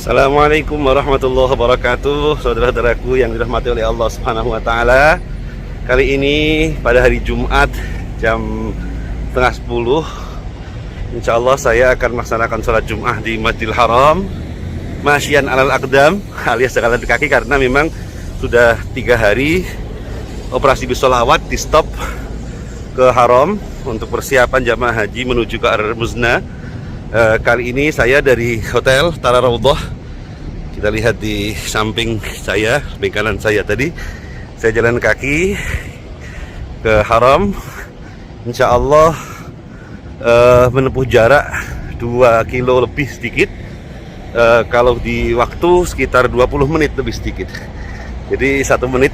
Assalamualaikum warahmatullahi wabarakatuh. Saudara-saudaraku yang dirahmati oleh Allah Subhanahu wa taala. Kali ini pada hari Jumat jam setengah 10, insya Allah saya akan melaksanakan sholat Jum'ah di Masjidil Haram Masyian alal aqdam alias jalan kaki, karena memang sudah 3 hari operasi bisolawat di stop ke Haram untuk persiapan jamaah haji menuju ke Ar-Muzna. Kali ini saya dari Hotel Tara Raudhah. Kita lihat di samping saya, di kanan saya tadi, saya jalan kaki ke Haram. Insya Allah menempuh jarak 2 kilo lebih sedikit. Kalau di waktu sekitar 20 menit lebih sedikit. Jadi 1 menit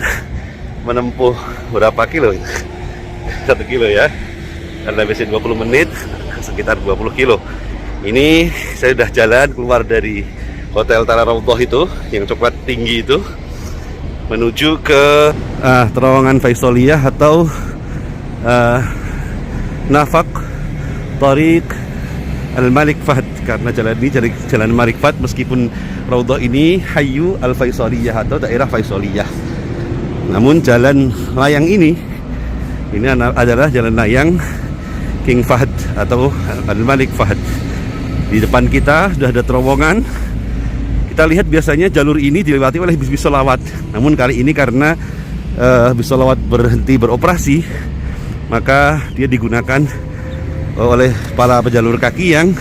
menempuh berapa kilo? 1 kilo ya. Karena biasanya 20 menit sekitar 20 kilo. Ini saya sudah jalan keluar dari Hotel Tara Raudhah itu, yang coklat tinggi itu, menuju ke terowongan Faisaliyah atau Nafaq Tariq Al-Malik Fahd. Karena jalan ini jalan Malik Fahd, meskipun Raudhah ini Hayyu Al-Faisaliyah atau daerah Faisaliyah. Namun jalan layang ini adalah jalan layang King Fahd atau Al-Malik Fahd. Di depan kita sudah ada terowongan. Kita lihat biasanya jalur ini dilewati oleh bis solawat. Namun kali ini karena bis solawat berhenti beroperasi, maka dia digunakan oleh para pejalur kaki yang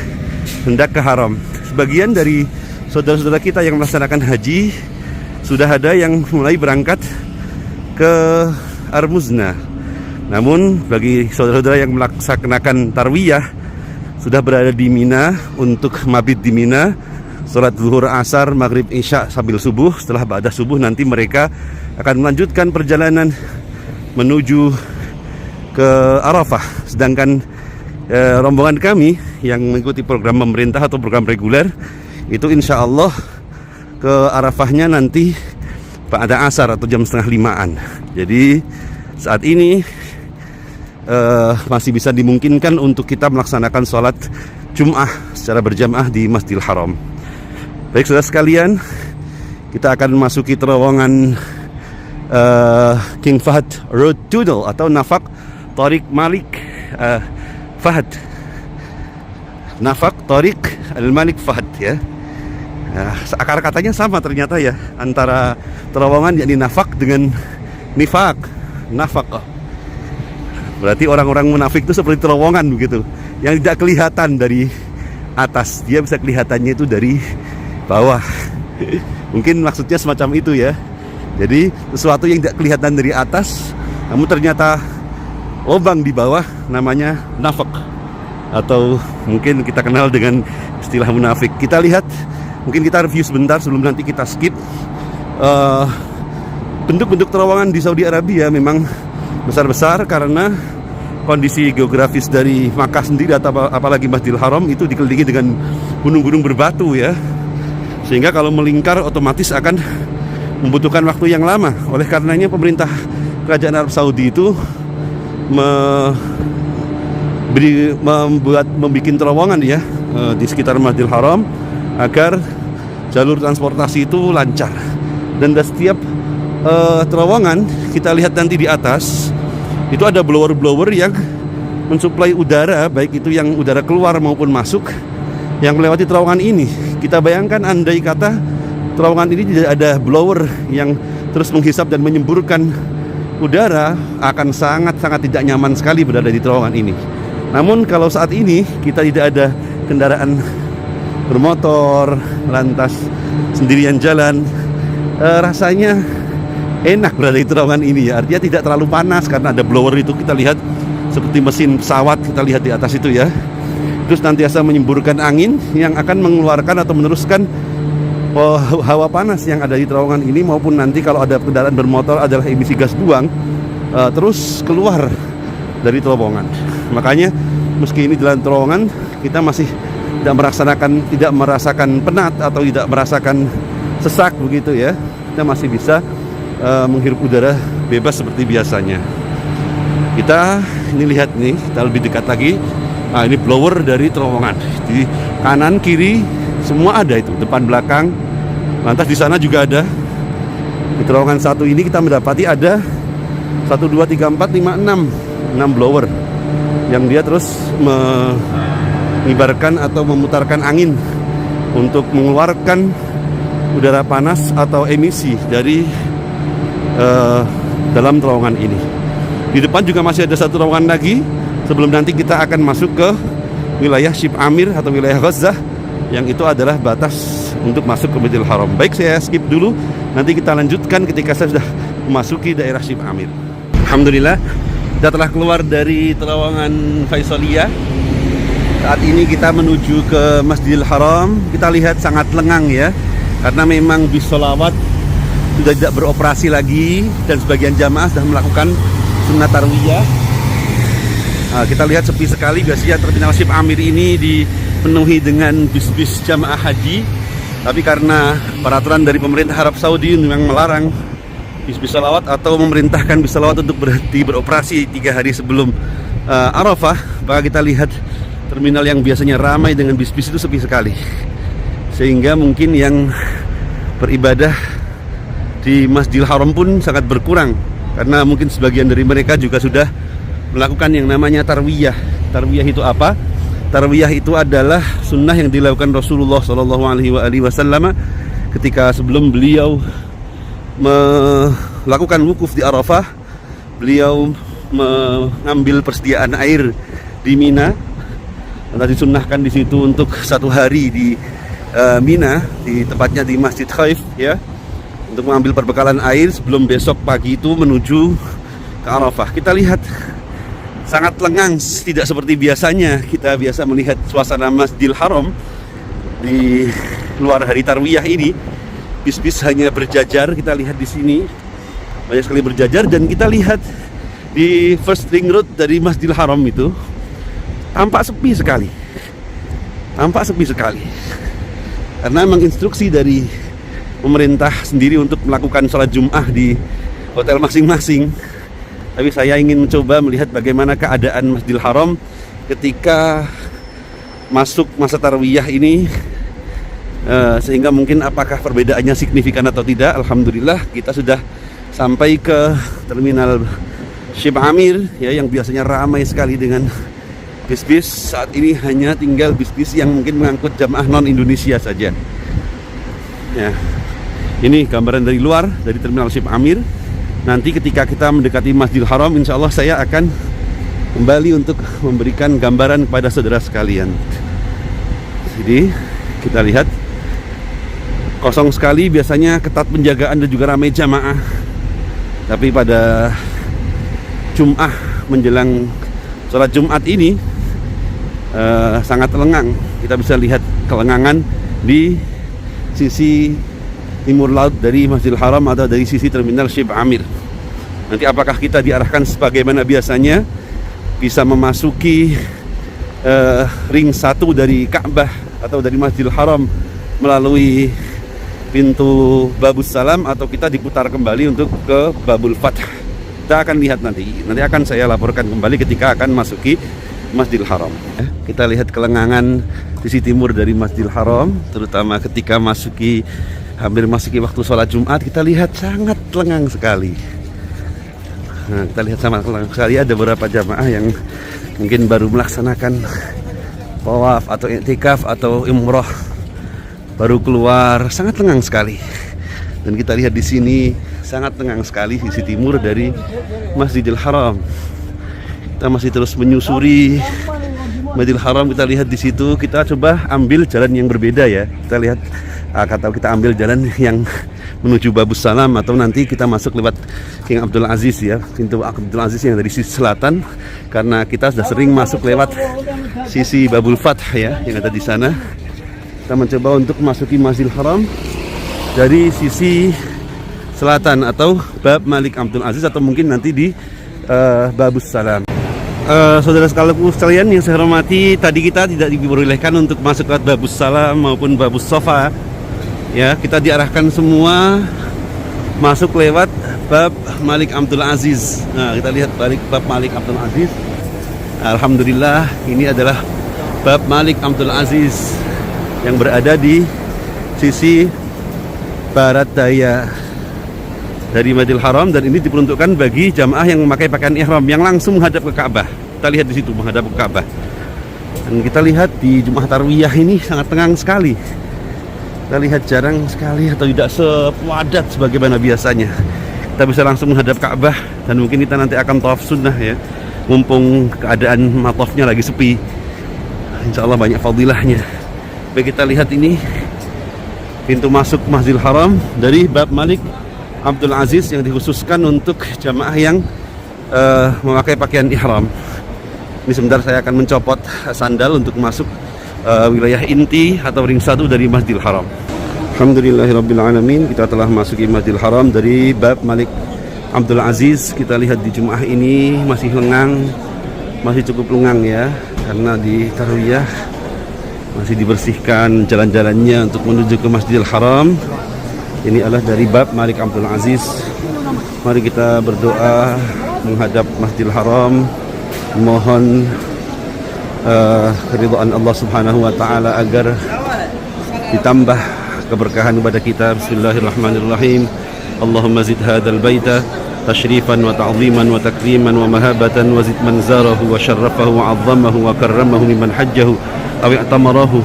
hendak ke Haram. Sebagian dari saudara-saudara kita yang melaksanakan haji sudah ada yang mulai berangkat ke Ar-Muzna. Namun bagi saudara-saudara yang melaksanakan tarwiyah, sudah berada di Mina untuk mabit di Mina, sholat zuhur, asar, maghrib, isya sambil subuh. Setelah ba'dah subuh nanti mereka akan melanjutkan perjalanan menuju ke Arafah. Sedangkan rombongan kami yang mengikuti program pemerintah atau program reguler itu insya Allah ke Arafahnya nanti ba'da asar atau jam setengah 5-an. Jadi saat ini masih bisa dimungkinkan untuk kita melaksanakan sholat Jum'ah secara berjamaah di Masjidil Haram. Baik saudara sekalian, kita akan memasuki terowongan King Fahd Road Tunnel atau Nafaq Tariq Malik Fahd. Nafaq Tariq Al-Malik Fahd ya. Akar katanya sama ternyata ya, antara terowongan yakni Nafaq dengan Nifaq. Nafaq. Berarti orang-orang munafik itu seperti terowongan begitu, yang tidak kelihatan dari atas, dia bisa kelihatannya itu dari bawah. Mungkin maksudnya semacam itu ya. Jadi sesuatu yang tidak kelihatan dari atas, namun ternyata lubang di bawah, namanya nafaq, atau mungkin kita kenal dengan istilah munafik. Kita lihat, mungkin kita review sebentar sebelum nanti kita skip. Bentuk-bentuk terowongan di Saudi Arabia memang besar-besar karena kondisi geografis dari Makkah sendiri atau apalagi Masjidil Haram itu dikelilingi dengan gunung-gunung berbatu ya, sehingga kalau melingkar otomatis akan membutuhkan waktu yang lama. Oleh karenanya pemerintah Kerajaan Arab Saudi itu membuat terowongan ya di sekitar Masjidil Haram agar jalur transportasi itu lancar. Dan di setiap terowongan kita lihat nanti di atas itu ada blower-blower yang mensuplai udara, baik itu yang udara keluar maupun masuk, yang melewati terowongan ini. Kita bayangkan andai kata terowongan ini tidak ada blower yang terus menghisap dan menyemburkan udara, akan sangat-sangat tidak nyaman sekali berada di terowongan ini. Namun kalau saat ini kita tidak ada kendaraan bermotor, lantas sendirian jalan, rasanya enak berada di terowongan ini ya. Artinya tidak terlalu panas karena ada blower itu. Kita lihat seperti mesin pesawat, kita lihat di atas itu ya. Terus nantiasa menyemburkan angin yang akan mengeluarkan atau meneruskan hawa panas yang ada di terowongan ini, maupun nanti kalau ada kendaraan bermotor adalah emisi gas buang terus keluar dari terowongan. Makanya meski ini jalan terowongan, kita masih tidak merasakan penat atau tidak merasakan sesak begitu ya. Kita masih bisa menghirup udara bebas seperti biasanya. Kita ini lihat nih, kita lebih dekat lagi. Nah, ini blower dari terowongan. Di kanan kiri semua ada itu, depan belakang. Lantas di sana juga ada. Di terowongan satu ini kita mendapati ada 1, 2, 3, 4, 5, 6 blower yang dia terus mengibarkan atau memutarkan angin untuk mengeluarkan udara panas atau emisi dari dalam terowongan ini. Di depan juga masih ada satu terowongan lagi sebelum nanti kita akan masuk ke wilayah Shib Amir atau wilayah Gaza, yang itu adalah batas untuk masuk ke Masjidil Haram. Baik, saya skip dulu, nanti kita lanjutkan ketika saya sudah memasuki daerah Shib Amir. Alhamdulillah, kita telah keluar dari terowongan Faisaliyah. Saat ini kita menuju ke Masjidil Haram. Kita lihat sangat lengang ya, karena memang bis sholawat sudah tidak beroperasi lagi dan sebagian jamaah sudah melakukan sunnah tarwiyah. Nah, kita lihat sepi sekali. Biasanya terminal Shib Amir ini dipenuhi dengan bis-bis jamaah haji, tapi karena peraturan dari pemerintah Arab Saudi memang melarang bis-bis sholawat atau memerintahkan bis sholawat untuk berhenti beroperasi 3 hari sebelum Arafah, maka kita lihat terminal yang biasanya ramai dengan bis-bis itu sepi sekali, sehingga mungkin yang beribadah di Masjidil Haram pun sangat berkurang, karena mungkin sebagian dari mereka juga sudah melakukan yang namanya tarwiyah. Tarwiyah itu apa? Tarwiyah itu adalah sunnah yang dilakukan Rasulullah SAW ketika sebelum beliau melakukan wukuf di Arafah. Beliau mengambil persediaan air di Mina, dan disunnahkan di situ untuk 1 hari di Mina, di tepatnya di Masjid Khaif ya, untuk mengambil perbekalan air sebelum besok pagi itu menuju ke Arafah. Kita lihat sangat lengang, tidak seperti biasanya kita biasa melihat suasana Masjidil Haram di luar hari tarwiyah ini. Bis-bis hanya berjajar, kita lihat di sini banyak sekali berjajar, dan kita lihat di first ring road dari Masjidil Haram itu tampak sepi sekali. Tampak sepi sekali. Karena memang instruksi dari pemerintah sendiri untuk melakukan sholat Jum'ah di hotel masing-masing. Tapi saya ingin mencoba melihat bagaimana keadaan Masjidil Haram ketika masuk masa tarwiyah ini, sehingga mungkin apakah perbedaannya signifikan atau tidak. Alhamdulillah kita sudah sampai ke terminal Shib Amir ya, yang biasanya ramai sekali dengan bis-bis. Saat ini hanya tinggal bis-bis yang mungkin mengangkut jamaah non-Indonesia saja ya. Ini gambaran dari luar dari terminal Shib Amir. Nanti ketika kita mendekati Masjidil Haram, insya Allah saya akan kembali untuk memberikan gambaran kepada saudara sekalian. Jadi kita lihat kosong sekali, biasanya ketat penjagaan dan juga ramai jamaah. Tapi pada Jum'ah menjelang sholat Jumat ini sangat lengang. Kita bisa lihat kelengangan di sisi timur laut dari Masjidil Haram atau dari sisi terminal Shib Amir. Nanti apakah kita diarahkan sebagaimana biasanya bisa memasuki ring 1 dari Ka'bah atau dari Masjidil Haram melalui pintu Babus Salam, atau kita diputar kembali untuk ke Babul Fath. Kita akan lihat nanti akan saya laporkan kembali ketika akan masuki Masjidil Haram. Kita lihat kelengangan sisi timur dari Masjidil Haram, terutama ketika hampir masuki waktu sholat Jumat. Kita lihat sangat lengang sekali. Nah, kita lihat sangat lengang sekali. Ada beberapa jamaah yang mungkin baru melaksanakan tawaf atau i'tikaf atau umroh, baru keluar, sangat lengang sekali. Dan kita lihat di sini sangat lengang sekali sisi timur dari Masjidil Haram. Kita masih terus menyusuri Masjidil Haram. Kita lihat di situ, kita coba ambil jalan yang berbeda ya. Kita lihat atau kita ambil jalan yang menuju Babus Salam, atau nanti kita masuk lewat King Abdul Aziz ya, pintu Abdul Aziz yang dari sisi selatan, karena kita sudah sering masuk lewat sisi Babul Fath ya yang ada di sana. Kita mencoba untuk memasuki Masjidil Haram dari sisi selatan atau Bab Malik Abdul Aziz, atau mungkin nanti di Babus Salam. Saudara sekalian yang saya hormati, tadi kita tidak diperbolehkan untuk masuk ke Babus Salam maupun Babus Sofa ya. Kita diarahkan semua masuk lewat Bab Malik Abdul Aziz. Nah, kita lihat Bab Malik Abdul Aziz. Alhamdulillah, ini adalah Bab Malik Abdul Aziz yang berada di sisi barat daya dari Masjidil Haram, dan ini diperuntukkan bagi jamaah yang memakai pakaian ihram yang langsung menghadap ke Ka'bah. Kita lihat di situ menghadap ke Ka'bah. Dan kita lihat di Jumat Tarwiyah ini sangat tenang sekali. Kita lihat jarang sekali atau tidak sepadat sebagaimana biasanya. Kita bisa langsung menghadap Ka'bah, dan mungkin kita nanti akan tawaf sunnah ya. Mumpung keadaan matofnya lagi sepi. Insya Allah banyak fadilahnya. Baik, kita lihat ini pintu masuk Masjidil Haram dari Bab Malik Abdul Aziz yang dikhususkan untuk jamaah yang memakai pakaian ihram. Ini sebentar saya akan mencopot sandal untuk masuk wilayah inti atau ring 1 dari Masjidil Haram. Alhamdulillahirrabbilalamin, kita telah masuki Masjidil Haram dari Bab Malik Abdul Aziz. Kita lihat di Jumat ini masih lengang, masih cukup lengang ya, karena di Tarwiyah masih dibersihkan jalan-jalannya untuk menuju ke Masjidil Haram. Ini adalah dari Bab Malik Abdul Aziz. Mari kita berdoa menghadap Masjidil Haram, mohon keridhaan Allah Subhanahu wa taala agar ditambah keberkahan kepada kita. Bismillahirrahmanirrahim. Allahumma zid hadzal baita tashrifan wa ta'ziman wa takriman wa mahabatan wa zid man zarahu wa syarrafahu wa 'azzamahu wa karramahu mimman hajjahu aw i'tamarahu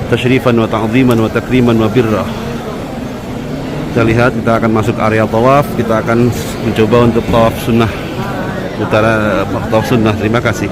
tashrifan wa ta'ziman wa takriman wa birra. Kita lihat, kita akan masuk area tawaf. Kita akan mencoba untuk tawaf sunnah, utara tawaf sunnah. Terima kasih.